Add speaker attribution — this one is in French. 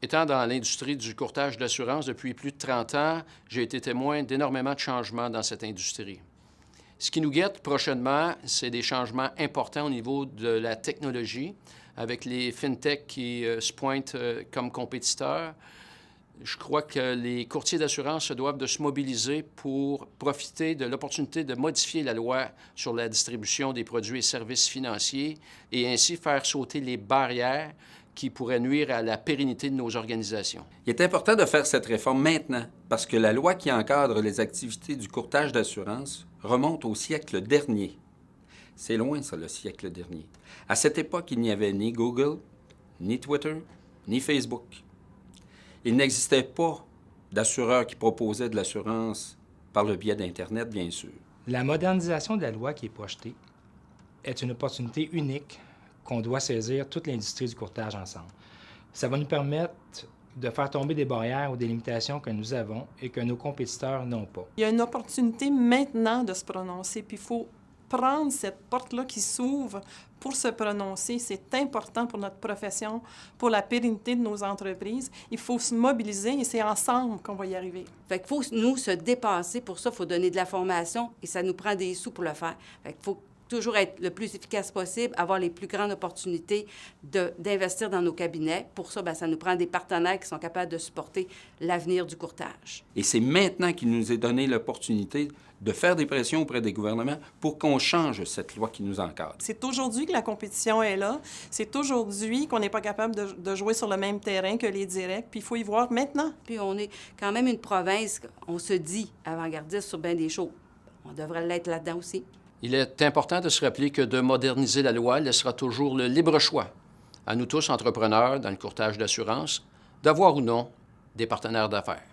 Speaker 1: Étant dans l'industrie du courtage d'assurance depuis plus de 30 ans, j'ai été témoin d'énormément de changements dans cette industrie. Ce qui nous guette prochainement, c'est des changements importants au niveau de la technologie, avec les fintechs qui se pointent comme compétiteurs. Je crois que les courtiers d'assurance se doivent de se mobiliser pour profiter de l'opportunité de modifier la loi sur la distribution des produits et services financiers et ainsi faire sauter les barrières qui pourraient nuire à la pérennité de nos organisations.
Speaker 2: Il est important de faire cette réforme maintenant parce que la loi qui encadre les activités du courtage d'assurance remonte au siècle dernier. C'est loin, ça, le siècle dernier. À cette époque, il n'y avait ni Google, ni Twitter, ni Facebook. Il n'existait pas d'assureurs qui proposaient de l'assurance par le biais d'Internet, bien sûr.
Speaker 3: La modernisation de la loi qui est projetée est une opportunité unique qu'on doit saisir toute l'industrie du courtage ensemble. Ça va nous permettre de faire tomber des barrières ou des limitations que nous avons et que nos compétiteurs n'ont pas.
Speaker 4: Il y a une opportunité maintenant de se prononcer, puis il faut prendre cette porte-là qui s'ouvre pour se prononcer. C'est important pour notre profession, pour la pérennité de nos entreprises. Il faut se mobiliser et c'est ensemble qu'on va y arriver.
Speaker 5: Fait qu'il faut, nous, se dépasser. Pour ça, il faut donner de la formation et ça nous prend des sous pour le faire. Fait qu'il faut toujours être le plus efficace possible, avoir les plus grandes opportunités d'investir dans nos cabinets. Pour ça, bien, ça nous prend des partenaires qui sont capables de supporter l'avenir du courtage.
Speaker 2: Et c'est maintenant qu'il nous est donné l'opportunité de faire des pressions auprès des gouvernements pour qu'on change cette loi qui nous encadre.
Speaker 4: C'est aujourd'hui que la compétition est là. C'est aujourd'hui qu'on n'est pas capable de jouer sur le même terrain que les directs. Puis il faut y voir maintenant.
Speaker 5: Puis on est quand même une province, on se dit avant-gardiste sur bien des choses. On devrait l'être là-dedans aussi.
Speaker 1: Il est important de se rappeler que de moderniser la loi laissera toujours le libre choix à nous tous, entrepreneurs dans le courtage d'assurance, d'avoir ou non des partenaires d'affaires.